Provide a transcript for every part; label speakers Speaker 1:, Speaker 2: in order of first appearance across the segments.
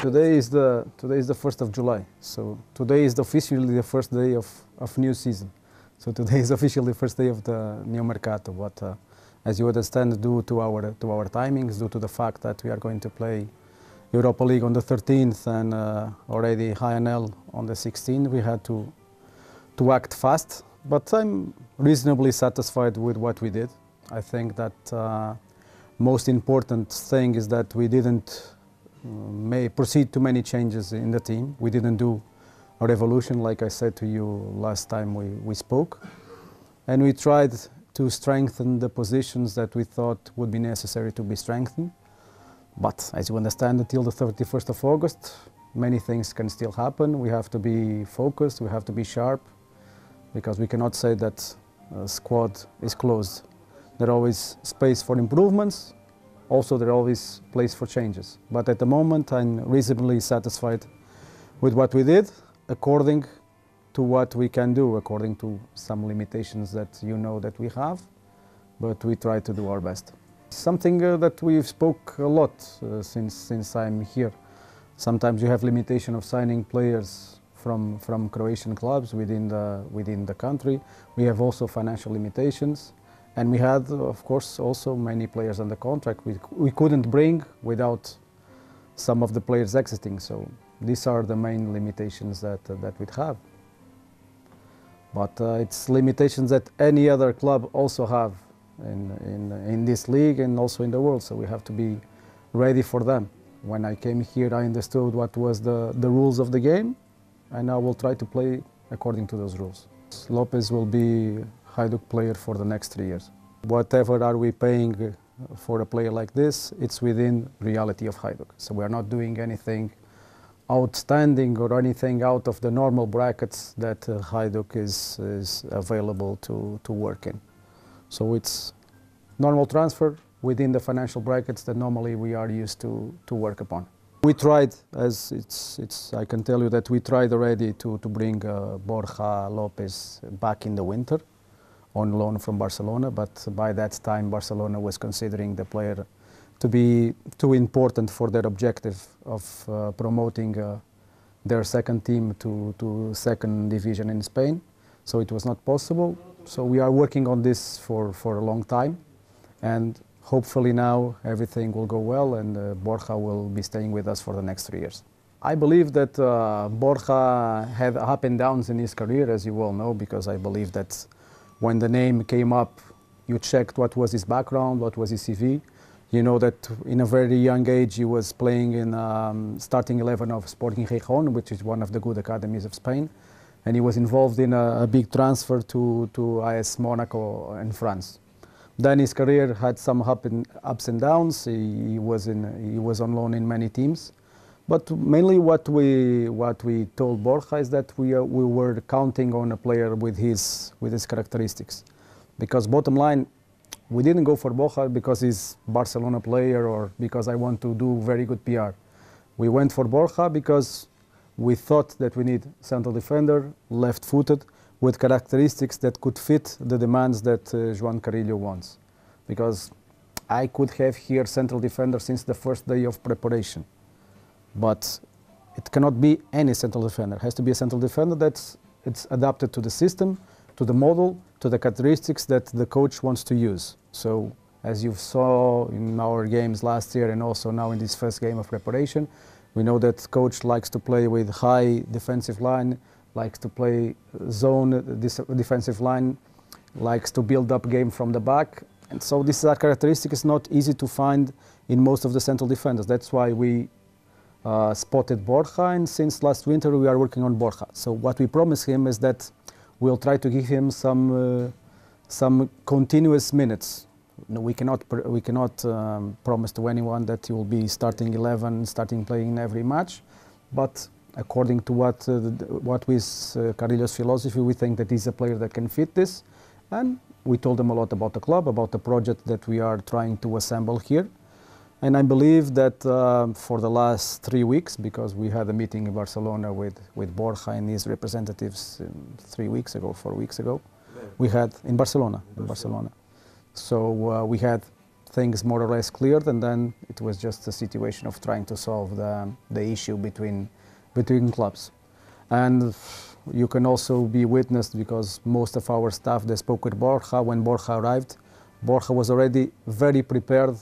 Speaker 1: Today is the 1st of July, so today is officially the first day of new season. So today is officially the first day of the new mercato. But as you understand, due to our timings, due to the fact that we are going to play Europa League on the 13th and already HNL on the 16th, we had to act fast. But I'm reasonably satisfied with what we did. I think that most important thing is that we didn't proceed to many changes in the team. We didn't do a revolution, like I said to you last time we spoke. And we tried to strengthen the positions that we thought would be necessary to be strengthened. But as you understand, until the 31st of August, many things can still happen. We have to be focused, we have to be sharp, because we cannot say that a squad is closed. There's always space for improvements. Also, there's always place for changes. But at the moment, I'm reasonably satisfied with what we did, according to what we can do, according to some limitations that you know that we have. But we try to do our best. Something that we've spoke a lot since I'm here. Sometimes you have limitation of signing players from Croatian clubs within the country. We have also financial limitations. And we had, of course, also many players under contract we couldn't bring without some of the players exiting. So these are the main limitations that we'd have. But it's limitations that any other club also have in this league and also in the world. So we have to be ready for them. When I came here, I understood what was the rules of the game, and I will try to play according to those rules. Lopez will be Hajduk player for the next 3 years. Whatever are we paying for a player like this, it's within reality of Hajduk. So we are not doing anything outstanding or anything out of the normal brackets that Hajduk is available to work in. So it's normal transfer within the financial brackets that normally we are used to work upon. We tried, I can tell you that we tried already to bring Borja Lopez back in the winter on loan from Barcelona, but by that time Barcelona was considering the player to be too important for their objective of promoting their second team to second division in Spain. So it was not possible. So we are working on this for a long time, and hopefully now everything will go well and Borja will be staying with us for the next 3 years. I believe that Borja had up and downs in his career, as you all know, because I believe that when the name came up, you checked what was his background, what was his CV. You know that in a very young age he was playing in starting 11 of Sporting Gijón, which is one of the good academies of Spain. And he was involved in a big transfer to AS Monaco in France. Then his career had some ups and downs. He was on loan in many teams. But mainly what we told Borja is that we were counting on a player with his characteristics. Because bottom line, we didn't go for Borja because he's a Barcelona player or because I want to do very good PR. We went for Borja because we thought that we need central defender, left-footed, with characteristics that could fit the demands that Joan Carrillo wants. Because I could have here central defender since the first day of preparation. But it cannot be any central defender. It has to be a central defender that's adapted to the system, to the model, to the characteristics that the coach wants to use. So as you saw in our games last year and also now in this first game of preparation, we know that coach likes to play with high defensive line, likes to play zone defensive line, likes to build up game from the back. And so this characteristic is not easy to find in most of the central defenders. That's why we spotted Borja, and since last winter we are working on Borja. So what we promise him is that we'll try to give him some continuous minutes. We cannot promise to anyone that he will be starting 11, starting playing every match, but according to what is Carrillo's philosophy, we think that he's a player that can fit this, and we told him a lot about the club, about the project that we are trying to assemble here. And I believe that for the last 3 weeks, because we had a meeting in Barcelona with Borja and his representatives 3 weeks ago, 4 weeks ago, we had in Barcelona. So we had things more or less cleared, and then it was just a situation of trying to solve the issue between clubs. And you can also be witnessed, because most of our staff, they spoke with Borja. When Borja arrived, Borja was already very prepared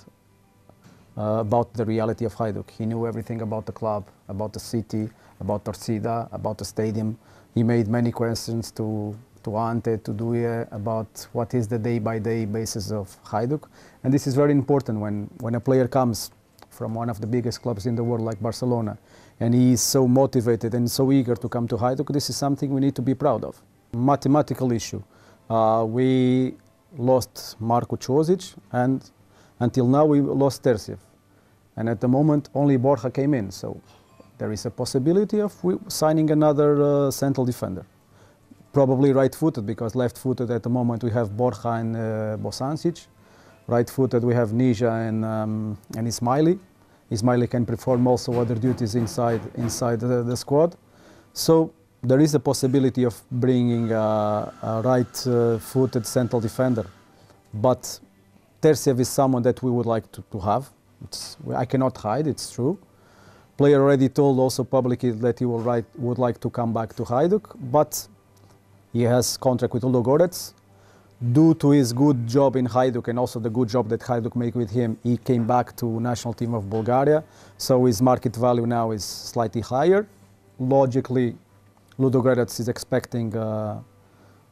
Speaker 1: about the reality of Hajduk. He knew everything about the club, about the city, about Torcida, about the stadium. He made many questions to Ante, to Duye, about what is the day-by-day basis of Hajduk. And this is very important when a player comes from one of the biggest clubs in the world like Barcelona, and he is so motivated and so eager to come to Hajduk. This is something we need to be proud of. Mathematical issue. We lost Marko Čosić, and until now we lost Terzic. And at the moment only Borja came in, so there is a possibility of signing another central defender. Probably right-footed, because left-footed at the moment we have Borja and Bosancic. Right-footed we have Nija and Ismaili. Ismaili can perform also other duties inside the squad. So there is a possibility of bringing a right-footed central defender. But Terzic is someone that we would like to have. I cannot hide, it's true. Player already told also publicly that he would like to come back to Hajduk, but he has contract with Ludogorets. Due to his good job in Hajduk and also the good job that Hajduk made with him, he came back to national team of Bulgaria. So his market value now is slightly higher. Logically, Ludogorets is expecting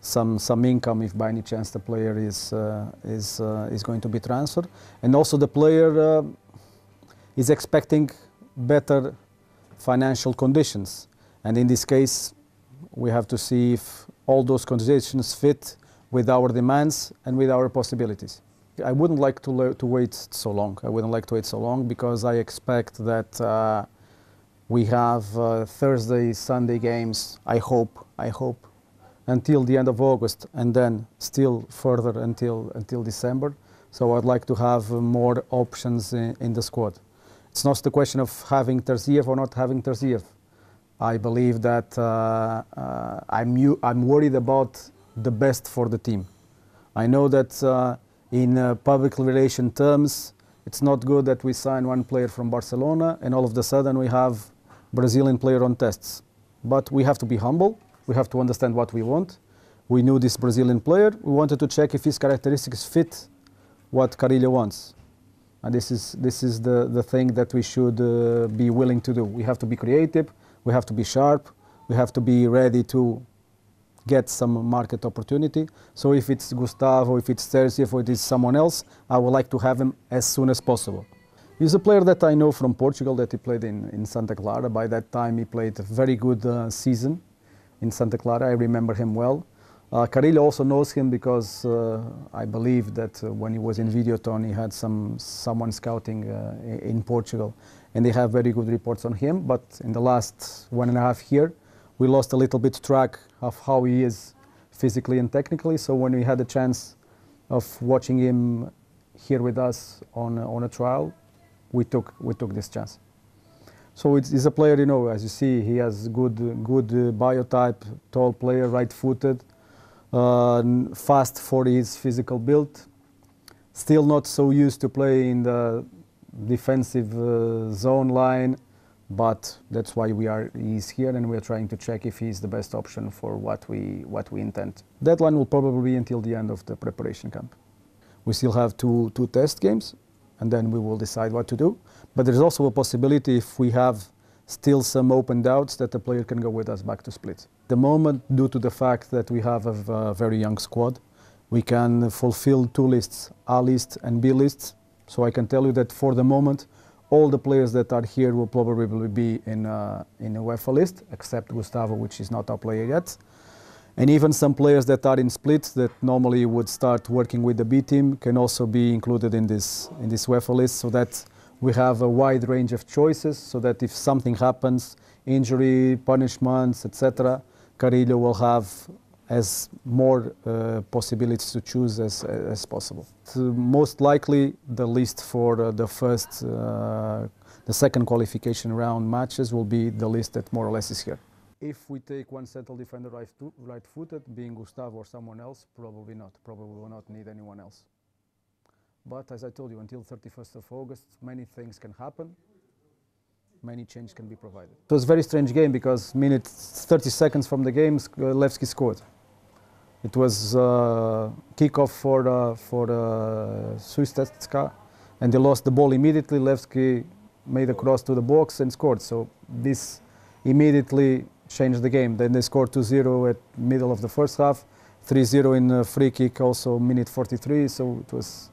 Speaker 1: some income if by any chance the player is going to be transferred. And also the player is expecting better financial conditions. And in this case, we have to see if all those conditions fit with our demands and with our possibilities. I wouldn't like to wait so long. I wouldn't like to wait so long, because I expect that we have Thursday, Sunday games, I hope, until the end of August, and then still further until December. So I'd like to have more options in the squad. It's not the question of having Terzic or not having Terzic. I believe that I'm worried about the best for the team. I know that in public relation terms, it's not good that we sign one player from Barcelona and all of a sudden we have Brazilian player on tests. But we have to be humble. We have to understand what we want. We knew this Brazilian player. We wanted to check if his characteristics fit what Carrillo wants. And this is the thing that we should be willing to do. We have to be creative. We have to be sharp. We have to be ready to get some market opportunity. So if it's Gustavo, if it's Terzic, or it is someone else, I would like to have him as soon as possible. He's a player that I know from Portugal, that he played in Santa Clara. By that time, he played a very good season in Santa Clara. I remember him well. Carrillo also knows him because I believe that when he was in Videoton, he had someone scouting in Portugal, and they have very good reports on him. But in the last 1.5 years, we lost a little bit track of how he is physically and technically. So when we had the chance of watching him here with us on a trial, we took this chance. So he's a player, you know, as you see, he has good biotype, tall player, right-footed, fast for his physical build. Still not so used to play in the defensive zone line, but that's why he's here, and we're trying to check if he's the best option for what we intend. Deadline will probably be until the end of the preparation camp. We still have two test games, and then we will decide what to do. But there's also a possibility, if we have still some open doubts, that the player can go with us back to Split. The moment, due to the fact that we have a very young squad, we can fulfill 2 lists, A list and B lists. So I can tell you that for the moment, all the players that are here will probably be in a UEFA list, except Gustavo, which is not our player yet. And even some players that are in Split that normally would start working with the B team can also be included in this UEFA list, so that we have a wide range of choices, so that if something happens, injury, punishments, etc., Carrillo will have as more possibilities to choose as possible. Most likely, the list for the second qualification round matches will be the list that more or less is here. If we take one central defender right-footed, being Gustavo or someone else, probably not. Probably will not need anyone else. But as I told you, until 31st of August, many things can happen. Many changes can be provided. It was a very strange game because minute 30 seconds from the game, Levski scored. It was kickoff for Suistetska, and they lost the ball immediately. Levski made a cross to the box and scored. So this immediately changed the game. Then they scored 2-0 at middle of the first half, 3-0 in a free kick also minute 43. So it was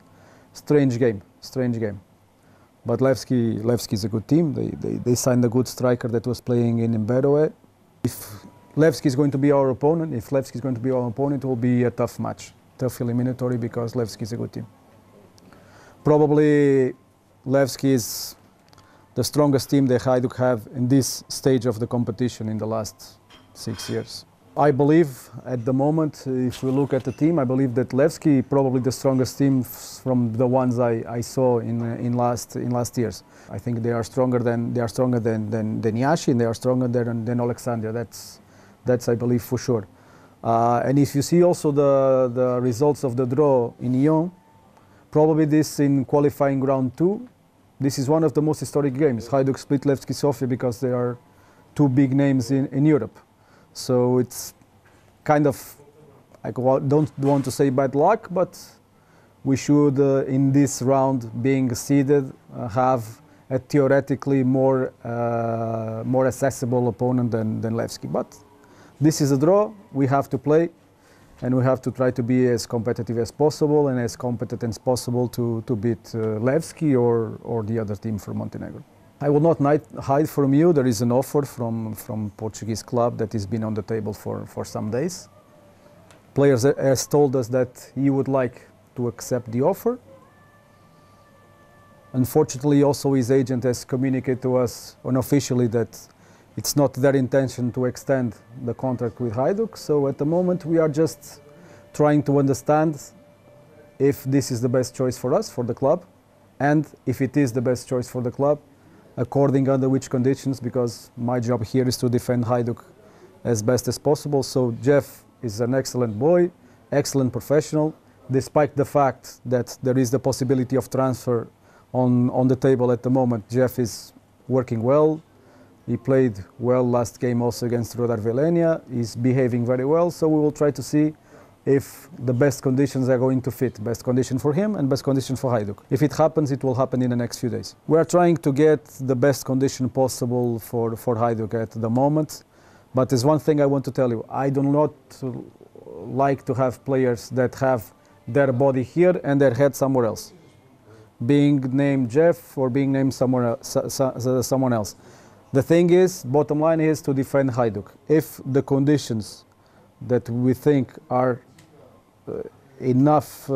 Speaker 1: strange game. But Levski is a good team. They signed a good striker that was playing in Beroe. If Levski is going to be our opponent, it will be a tough match, tough eliminatory, because Levski is a good team. Probably Levski is the strongest team that Hajduk have in this stage of the competition in the last 6 years. I believe at the moment, if we look at the team, I believe that Levski probably the strongest team from the ones I saw in last years. I think they are stronger than Jashi, and they are stronger than Alexandria. That's I believe for sure. And if you see also the results of the draw in Lyon, probably this in qualifying round 2, this is one of the most historic games. Hajduk split Levski Sofia because they are two big names in Europe. So it's kind of, I don't want to say bad luck, but we should, in this round, being seeded, have a theoretically more accessible opponent than Levski. But this is a draw, we have to play, and we have to try to be as competitive as possible and as competent as possible to beat Levski or the other team from Montenegro. I will not hide from you, there is an offer from Portuguese club that has been on the table for some days. Players has told us that he would like to accept the offer. Unfortunately, also his agent has communicated to us unofficially that it's not their intention to extend the contract with Hajduk. So at the moment we are just trying to understand if this is the best choice for us, for the club, and if it is the best choice for the club, according under which conditions, because my job here is to defend Hajduk as best as possible. So Jeff is an excellent boy, excellent professional, despite the fact that there is the possibility of transfer on the table at the moment. Jeff is working well. He played well last game also against Rodar Velenia. He's behaving very well, so we will try to see if the best conditions are going to fit. Best condition for him and best condition for Hajduk. If it happens, it will happen in the next few days. We are trying to get the best condition possible for Hajduk at the moment. But there's one thing I want to tell you. I do not like to have players that have their body here and their head somewhere else. Being named Jeff or being named someone else. The thing is, bottom line is to defend Hajduk. If the conditions that we think are enough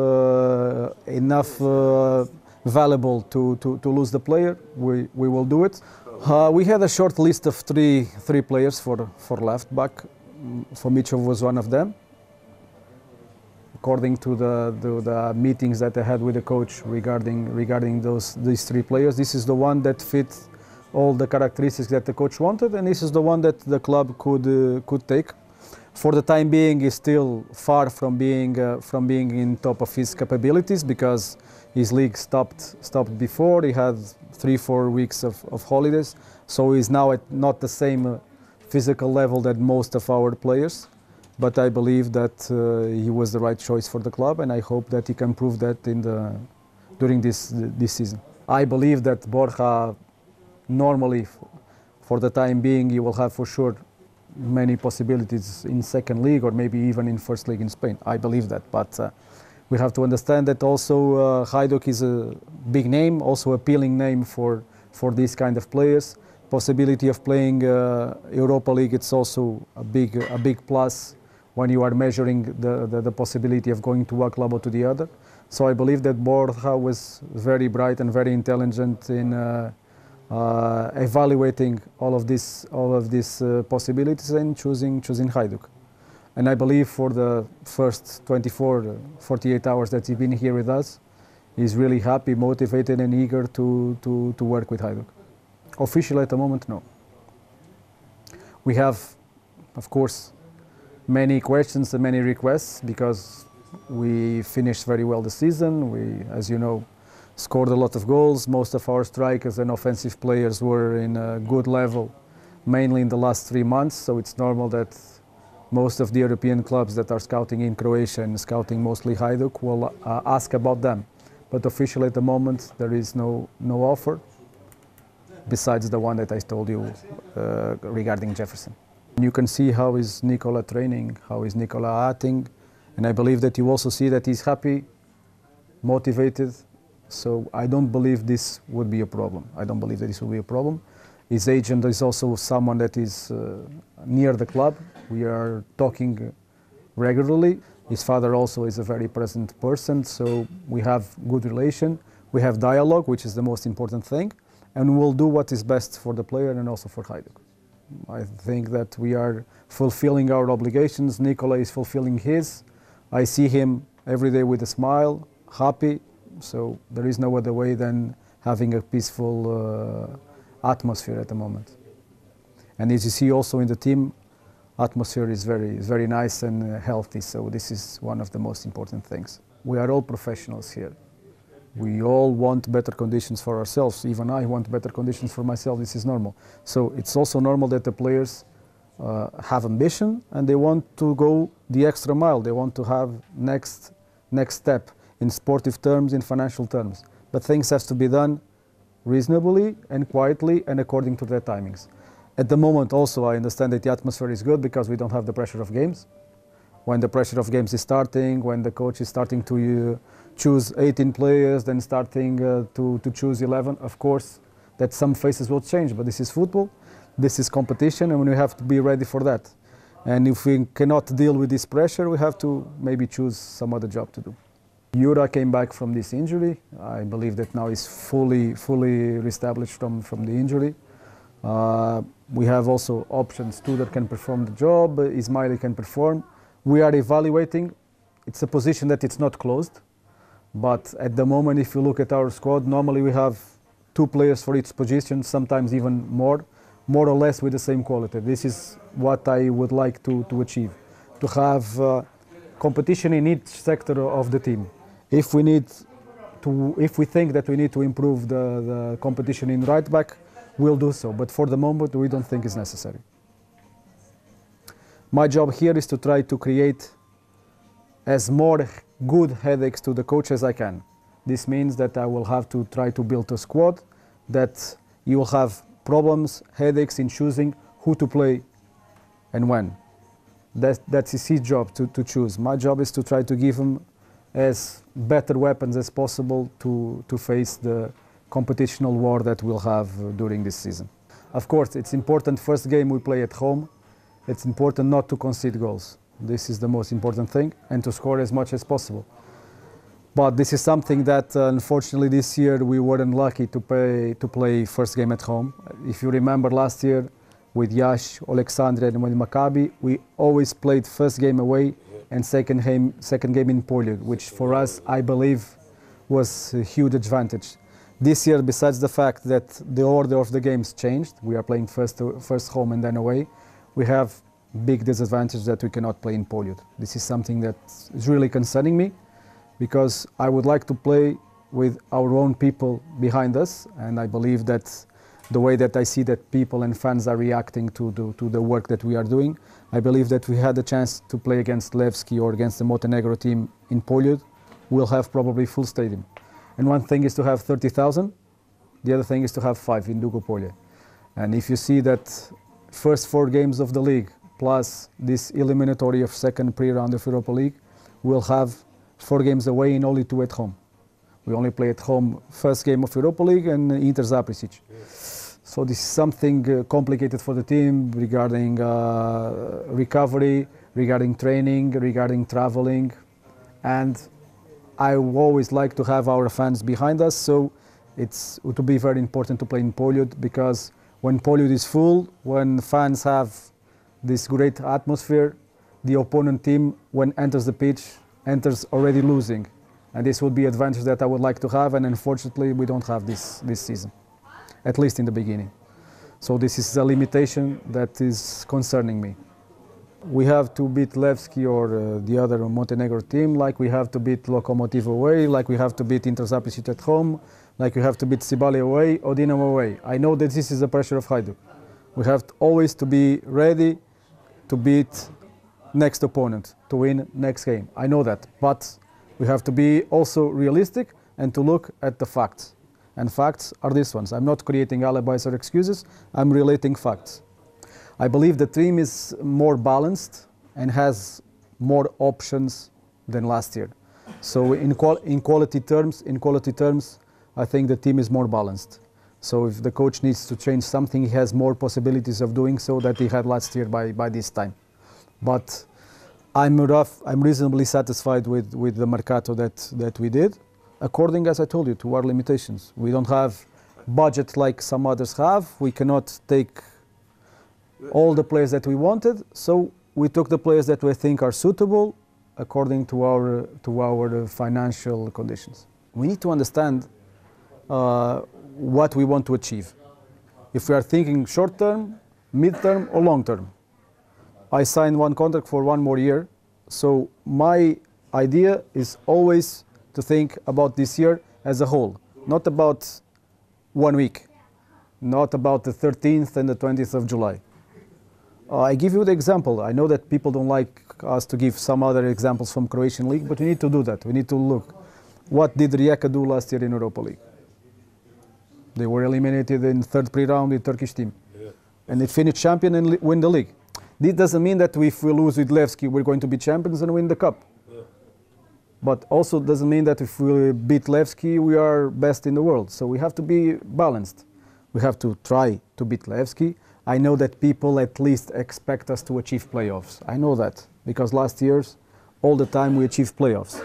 Speaker 1: valuable to lose the player, we will do it. We had a short list of three players for left back. Fomichov was one of them. According to the meetings that I had with the coach regarding these three players, this is the one that fit all the characteristics that the coach wanted, and this is the one that the club could take. For the time being, he's still far from being in top of his capabilities because his league stopped before. He had 3-4 weeks of holidays, so he's now at not the same physical level that most of our players. But I believe that he was the right choice for the club, and I hope that he can prove that during this season. I believe that Borja, normally, for the time being, he will have for sure many possibilities in second league or maybe even in first league in Spain. I believe that, but we have to understand that also Hajduk is a big name, also appealing name for these kind of players. Possibility of playing Europa League, it's also a big plus when you are measuring the possibility of going to one club or to the other. So I believe that Borja was very bright and very intelligent in evaluating all of these possibilities and choosing Hajduk. And I believe for the first 48 hours that he's been here with us, he's really happy, motivated and eager to work with Hajduk. Officially at the moment, no. We have, of course, many questions and many requests because We finished very well the season. We, as you know, scored a lot of goals. Most of our strikers and offensive players were in a good level, mainly in the last 3 months. So it's normal that most of the European clubs that are scouting in Croatia and scouting mostly Hajduk will ask about them. But officially at the moment there is no offer besides the one that I told you regarding Jefferson. You can see how is Nikola training, how is Nikola acting, and I believe that you also see that he's happy, motivated. So I don't believe this would be a problem. I don't believe that this will be a problem. His agent is also someone that is near the club. We are talking regularly. His father also is a very present person, so we have good relation. We have dialogue, which is the most important thing, and we'll do what is best for the player and also for Hajduk. I think that we are fulfilling our obligations. Nikola is fulfilling his. I see him every day with a smile, happy, so there is no other way than having a peaceful atmosphere at the moment. And as you see also in the team, atmosphere is very nice and healthy, so this is one of the most important things. We are all professionals here. We all want better conditions for ourselves. Even I want better conditions for myself. This is normal. So it's also normal that the players have ambition and they want to go the extra mile. They want to have next step in sportive terms, in financial terms. But things have to be done reasonably and quietly and according to their timings. At the moment also I understand that the atmosphere is good because we don't have the pressure of games. When the pressure of games is starting, when the coach is starting to choose 18 players, then starting to choose 11, of course that some faces will change, but this is football, this is competition, and we have to be ready for that. And if we cannot deal with this pressure, we have to maybe choose some other job to do. Jura came back from this injury. I believe that now he's fully reestablished from the injury. We have also options too that can perform the job. Ismaili can perform. We are evaluating. It's a position that it's not closed, but at the moment, if you look at our squad, normally we have 2 players for each position, sometimes even more or less with the same quality. This is what I would like to achieve, to have competition in each sector of the team. If we think that we need to improve the competition in right back, we'll do so, but for the moment we don't think it's necessary. My job here is to try to create as more good headaches to the coach as I can. This means that I will have to try to build a squad that you will have problems, headaches in choosing who to play and when. That's his job to choose. My job is to try to give him as better weapons as possible to face the competitional war that we'll have during this season. Of course, it's important, first game we play at home, it's important not to concede goals. This is the most important thing, and to score as much as possible. But this is something that unfortunately this year we weren't lucky to play first game at home. If you remember last year with Yash, Alexandria and with Maccabi, we always played first game away and second game in Poljud, which for us, I believe, was a huge advantage. This year, besides the fact that the order of the games changed, we are playing first home and then away, we have big disadvantage that we cannot play in Poljud. This is something that is really concerning me, because I would like to play with our own people behind us, and I believe that the way that I see that people and fans are reacting to the work that we are doing, I believe that we had a chance to play against Levski or against the Montenegro team in Poljud, we'll have probably full stadium. And one thing is to have 30,000, the other thing is to have 5 in Dugopolje. And if you see that first 4 games of the league, plus this eliminatory of second pre-round of Europa League, we'll have 4 games away and only 2 at home. We only play at home first game of Europa League and Inter Zaprisic. So this is something complicated for the team regarding recovery, regarding training, regarding traveling. And I always like to have our fans behind us, so it would be very important to play in Poljud, because when Poljud is full, when fans have this great atmosphere, the opponent team, when enters the pitch, enters already losing. And this would be an advantage that I would like to have, and unfortunately we don't have this season, at least in the beginning. So this is a limitation that is concerning me. We have to beat Levski or the other Montenegro team, like we have to beat Lokomotiv away, like we have to beat Inter Zaprešić at home, like we have to beat Cibali away or Dinamo away. I know that this is the pressure of Hajduk. We have always to be ready to beat next opponent, to win next game. I know that, but we have to be also realistic and to look at the facts. And facts are these ones. I'm not creating alibis or excuses, I'm relating facts. I believe the team is more balanced and has more options than last year. So in quality terms, I think the team is more balanced. So if the coach needs to change something, he has more possibilities of doing so that he had last year by this time. But I'm reasonably satisfied with the mercato that we did, according, as I told you, to our limitations. We don't have budget like some others have. We cannot take all the players that we wanted, so we took the players that we think are suitable according to our financial conditions. We need to understand what we want to achieve. If we are thinking short term, mid term or long term. I signed one contract for 1 more year, so my idea is always to think about this year as a whole, not about 1 week, not about the 13th and the 20th of July. I give you the example. I know that people don't like us to give some other examples from Croatian League, but we need to do that. We need to look. What did Rijeka do last year in Europa League? They were eliminated in third pre-round with Turkish team. Yeah. And they finished champion and win the league. This doesn't mean that if we lose with Levski, we're going to be champions and win the cup. Yeah. But also doesn't mean that if we beat Levski, we are best in the world. So we have to be balanced. We have to try to beat Levski. I know that people at least expect us to achieve playoffs. I know that, because last year's, all the time we achieved playoffs.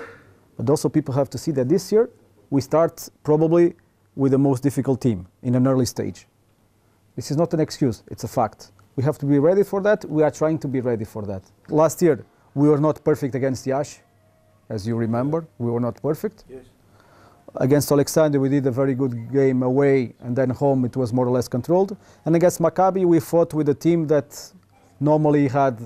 Speaker 1: But also people have to see that this year, we start probably with the most difficult team in an early stage. This is not an excuse, it's a fact. We have to be ready for that. We are trying to be ready for that. Last year, we were not perfect against Iași, as you remember. We were not perfect. Yes. Against Alexander, we did a very good game away, and then home it was more or less controlled. And against Maccabi, we fought with a team that normally had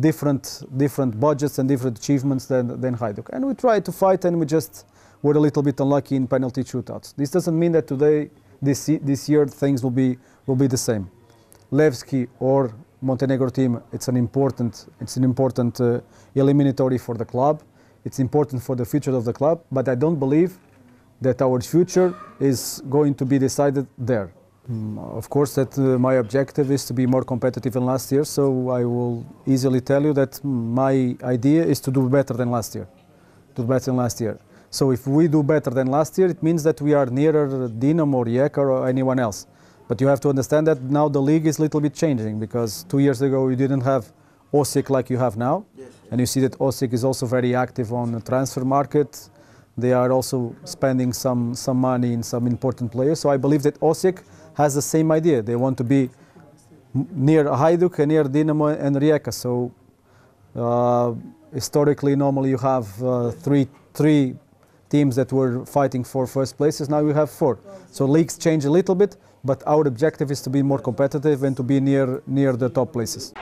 Speaker 1: different budgets and different achievements than Hajduk. And we tried to fight, and we just were a little bit unlucky in penalty shootouts. This doesn't mean that today, this year, things will be the same. Levski or Montenegro team, it's an important eliminatory for the club. It's important for the future of the club, but I don't believe that our future is going to be decided there. Of course, that my objective is to be more competitive than last year, so I will easily tell you that my idea is to do better than last year. So if we do better than last year, it means that we are nearer Dinamo or Rijeka or anyone else. But you have to understand that now the league is a little bit changing, because 2 years ago we didn't have Osijek like you have now. Yes. And you see that Osijek is also very active on the transfer market. They are also spending some money in some important players. So I believe that Osijek has the same idea. They want to be near Hajduk and near Dinamo and Rijeka. So historically, normally you have three teams that were fighting for first places. Now you have 4. So leagues change a little bit, but our objective is to be more competitive and to be near the top places.